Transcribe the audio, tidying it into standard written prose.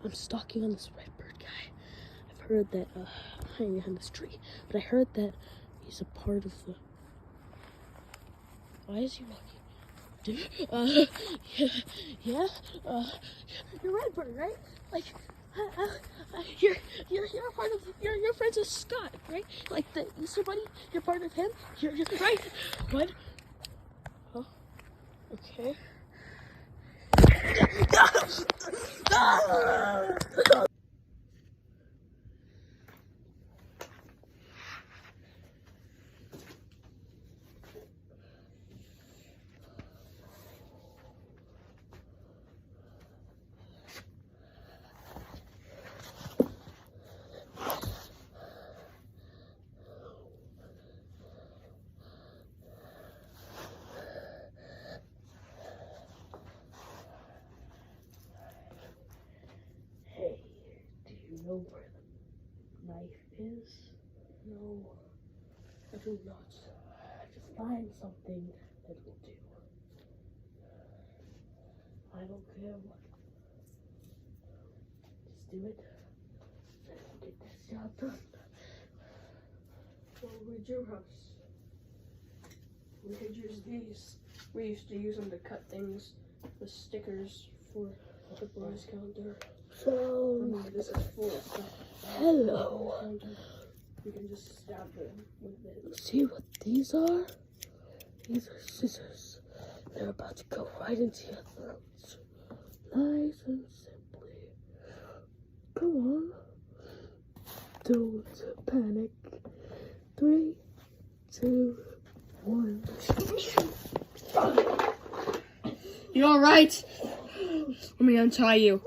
I'm stalking on this Redbird guy. I've heard that, I'm hiding behind this tree, but I heard that he's a part of the... Why is he walking? Yeah, you're Redbird, right? Like, you're part of, you're friends with Scott, right? Like the Easter Bunny, you're part of him? You're right? What? Huh? Okay. Hey, do you know where the knife is? No, I do not. I have to find something that will do. I don't care what. Just do it. Let's get this job done. Well, where'd your house? We could use these. We used to use them to cut things, the stickers for the boys' calendar. So, this is full of stuff. Hello. You can just stab them with it. See what these are? These are scissors. They're about to go right into your throats. Nice and simply. Come on. Don't panic. 3, 2, 1. You alright? Let me untie you.